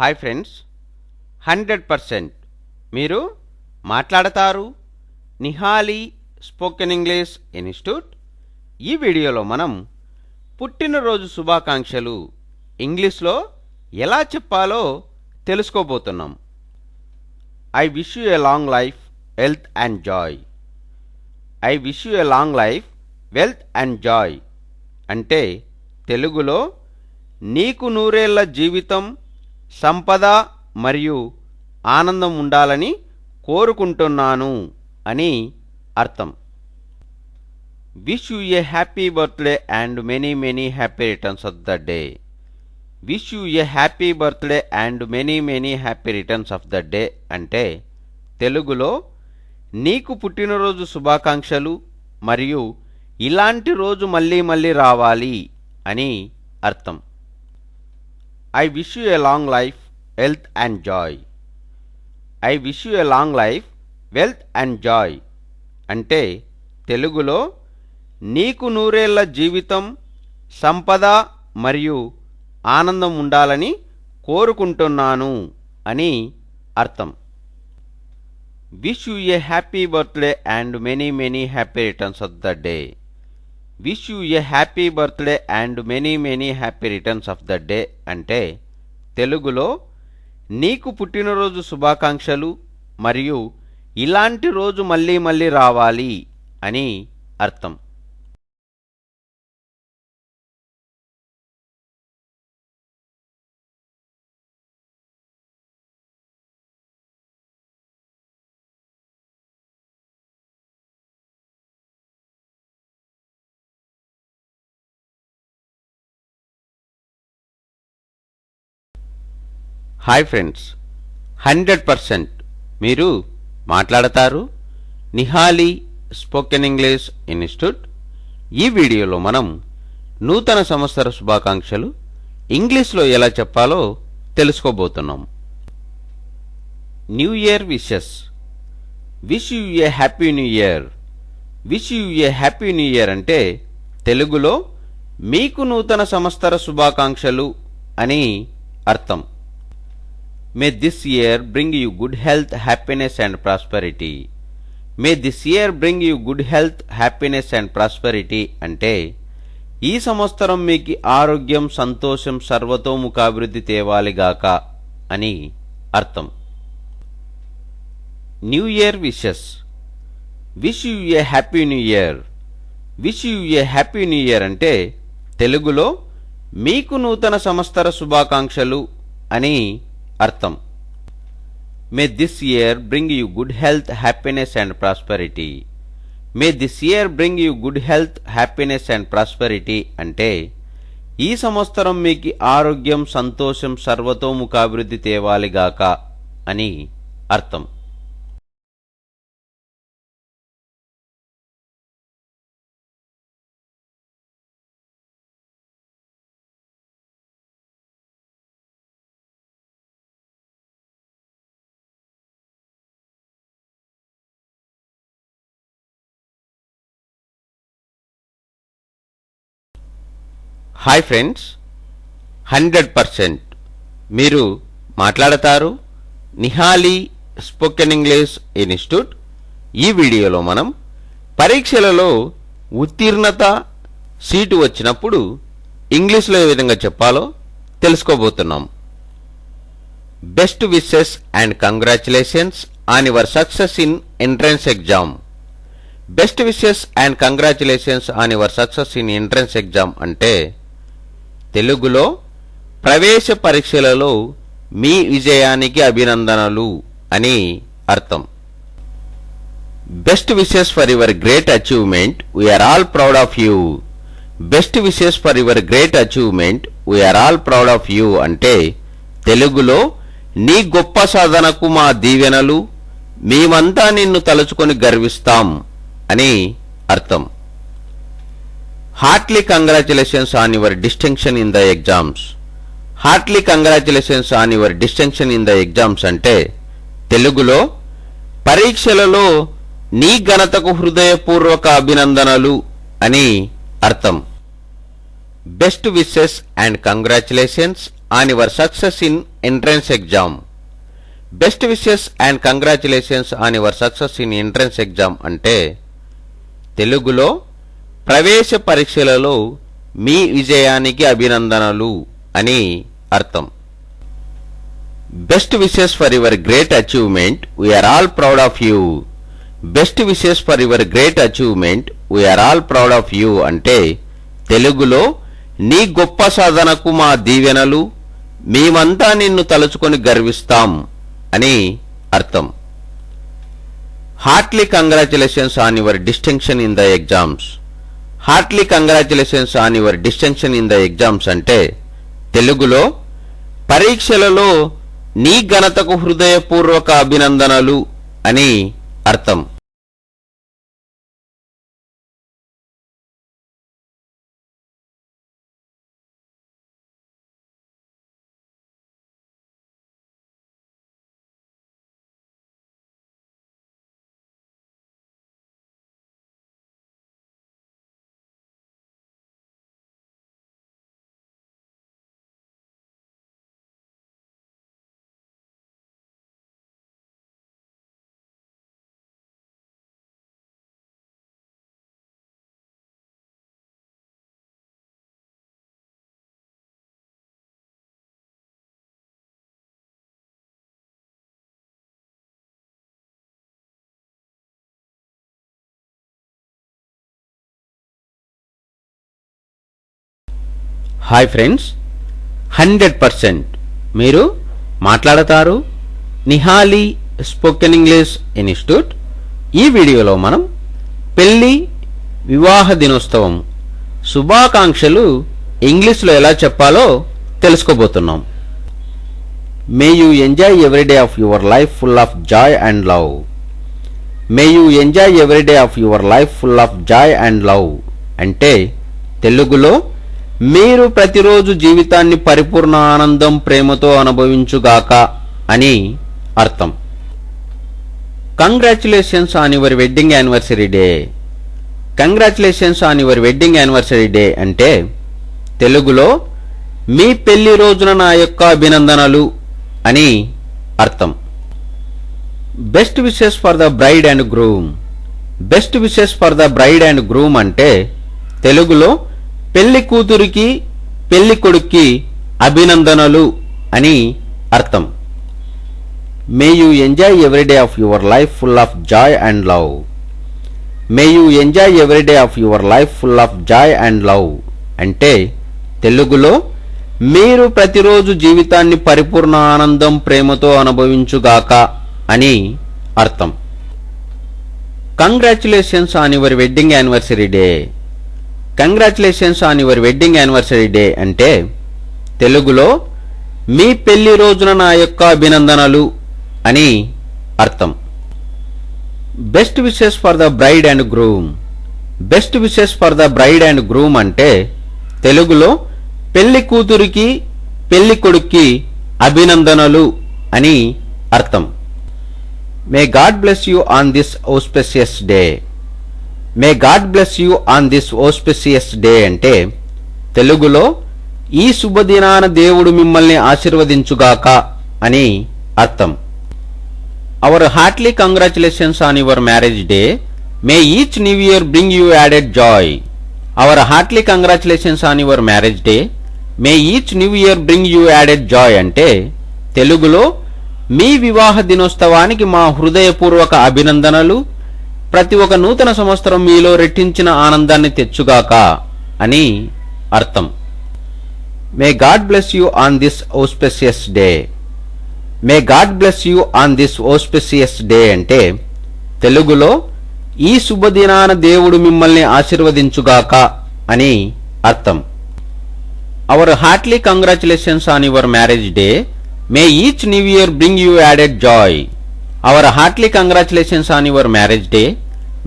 Hi friends, 100% మీరు మాట్లాడతారు Nihali spoken English institute. ఈ వీడియోలో మనం పుట్టినరోజు శుభాకాంక్షలు ఇంగ్లీష్లో ఎలా చెప్పాలో తెలుసుకోబోతున్నాం. I wish you a long life, health and Joy. I wish you a long life, wealth and Joy అంటే తెలుగులో నీకు నూరేళ్ల జీవితం, సంపద మరియు ఆనందం ఉండాలని కోరుకుంటున్నాను అని అర్థం. Wish you a happy birthday and many many happy returns of the day. Wish you a happy birthday and many many happy returns of the day అంటే తెలుగులో నీకు పుట్టినరోజు శుభాకాంక్షలు మరియు ఇలాంటి రోజు మళ్ళీ మళ్ళీ రావాలి అని అర్థం. I wish you a long life, health and joy. I wish you a long life, wealth and joy అంటే తెలుగులో నీకు నూరేళ్ల జీవితం, సంపద మరియు ఆనందం ఉండాలని కోరుకుంటున్నాను అని అర్థం. Wish you a happy birthday and many many happy returns of the day. Wish you a happy birthday and many many happy returns of the day అంటే తెలుగులో నీకు పుట్టినరోజు శుభాకాంక్షలు మరియు ఇలాంటి రోజు మళ్ళీ మళ్ళీ రావాలి అని అర్థం. హాయ్ ఫ్రెండ్స్, 100% మీరు మాట్లాడతారు నిహాలి స్పోకెన్ ఇంగ్లీష్ ఇన్స్టిట్యూట్. ఈ వీడియోలో మనం నూతన సంవత్సర శుభాకాంక్షలు ఇంగ్లీష్లో ఎలా చెప్పాలో తెలుసుకోబోతున్నాం. New year wishes. Wish you a happy new year. Wish you a happy new year అంటే తెలుగులో మీకు నూతన సంవత్సర శుభాకాంక్షలు అని అర్థం. May this year bring you good health, happiness and prosperity. May this year bring you good health, happiness and prosperity అంటే ఈ సంవత్సరం మీకు ఆరోగ్యం, సంతోషం, సర్వతోముఖాభివృద్ధి తేవాలిగాక అని అర్థం. New year wishes. Wish you a happy new year. Wish you a happy new year అంటే తెలుగులో మీకు నూతన సంవత్సర శుభాకాంక్షలు అని అర్థం. May this year bring you good health, happiness and prosperity. May this year bring you good health, happiness and prosperity అంటే ఈ సంవత్సరం మీకు ఆరోగ్యం, సంతోషం, సర్వతోముఖాభివృద్ధి తేవాలిగాక అని అర్థం. హాయ్ ఫ్రెండ్స్, 100% మీరు మాట్లాడతారు నిహాలి స్పోకెన్ ఇంగ్లీష్ ఇన్స్టిట్యూట్. ఈ వీడియోలో మనం పరీక్షలలో ఉత్తీర్ణత సీటు వచ్చినప్పుడు ఇంగ్లీష్లో ఏ విధంగా చెప్పాలో తెలుసుకోబోతున్నాం. Best wishes and congratulations on your success in entrance exam. Best wishes and congratulations on your success in entrance exam అంటే తెలుగులో ప్రవేశ పరీక్షలలో మీ విజయానికి అభినందనలు అని అర్థం. Best wishes for your great achievement, we're all proud of you. Best wishes for your great achievement, we're all proud of you అంటే తెలుగులో నీ గొప్ప సాధనకు మా దీవెనలు, మేమంతా నిన్ను తలుచుకొని గర్విస్తాం అని అర్థం. Hartley congratulations on your distinction in the exams. Hartley congratulations on your distinction in the exams అంటే తెలుగులో పరీక్షలలో నీ ఘనతకు హృదయపూర్వక అభినందనలు అని అర్థం. Best wishes and congratulations on your success in entrance exam. Best wishes and congratulations on your success in entrance exam అంటే తెలుగులో ప్రవేశ పరీక్షలలో మీ విజయానికి అభినందనలు అని అర్థం. Best wishes for your great achievement. We are all proud of you. Best wishes for your great achievement. We are all proud of you అంటే తెలుగులో నీ గొప్ప సాధనకు మా దీవెనలు, మేమంతా నిన్ను తలుచుకొని గర్విస్తాం అని అర్థం. Hartley congratulations on your distinction in the exams. Hartley congratulations on your distinction in the exams అంటే తెలుగులో పరీక్షలలో నీ ఘనతకు హృదయపూర్వక అభినందనలు అని అర్థం. హాయ్ ఫ్రెండ్స్, 100% మీరు మాట్లాడతారు. నిహాలి స్పోకెన్ ఇంగ్లీష్ ఇన్స్టిట్యూట్ ఈ వీడియోలో మనం పెళ్లి వివాహ దినోత్సవం శుభాకాంక్షలు ఇంగ్లీష్లో ఎలా చెప్పాలో తెలుసుకోబోతున్నాం. May you enjoy every day of your life full of Joy and love. May you enjoy every day of your life full of Joy and love అంటే తెలుగులో మీరు ప్రతిరోజు జీవితాన్ని పరిపూర్ణ ఆనందం, ప్రేమతో అనుభవించుగాక అని అర్థం. Congratulations on your wedding anniversary day. Congratulations on your wedding anniversary day అంటే తెలుగులో మీ పెళ్లి రోజున నా యొక్క అభినందనలు అని అర్థం. Best wishes for the bride and groom. Best wishes for the bride and groom అంటే తెలుగులో పెళ్లి కూతురికి పెళ్లి కొడుక్కి అభినందనలు అని అర్థం. May you enjoy every day of your life full of Joy and love. May you enjoy every day of your life full of Joy and love అంటే తెలుగులో మీరు ప్రతిరోజు జీవితాన్ని పరిపూర్ణ ఆనందం, ప్రేమతో అనుభవించుగాక అని అర్థం. Congratulations on your wedding anniversary day. Congratulations on your wedding anniversary day అంటే తెలుగులో మీ పెళ్లి రోజున నా యొక్క అభినందనలు అని అర్థం. Best wishes for the bride and groom. Best wishes for the bride and groom అంటే తెలుగులో పెళ్లి కూతురికి పెళ్లి కొడుక్కి అభినందనలు అని అర్థం. May God bless you on this auspicious day. May God bless you on this auspicious day అంటే తెలుగులో ఈ శుభదినాన దేవుడు మిమ్మల్ని ఆశీర్వదించుగాక అని అర్థం. Our heartily congratulations on your marriage day. May each new year bring you added joy. Our heartily congratulations on your marriage day. May each new year bring you added joy అంటే తెలుగులో మీ వివాహ దినోత్సవానికి మా హృదయపూర్వక అభినందనలు, ప్రతి ఒక్క నూతన సంవత్సరం మీలో రెట్టించిన ఆనందాన్ని తెచ్చుగాక అని అర్థం. May God bless you on this auspicious day. May God bless you on this auspicious day అంటే తెలుగులో ఈ శుభదినాన దేవుడు మిమ్మల్ని ఆశీర్వదించుగాక అని అర్థం. Our heartily congratulations on your marriage day. May each new year bring you added joy. Our heartily congratulations on your marriage day.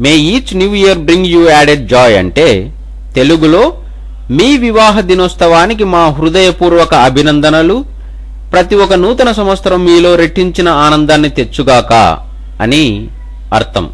May each new year bring you added joy అంటే తెలుగులో మీ వివాహ దినోత్సవానికి మా హృదయపూర్వక అభినందనలు, ప్రతి ఒక్క నూతన సంవత్సరం మీలో రెట్టించిన ఆనందాన్ని తెచ్చుగాక అని అర్థం.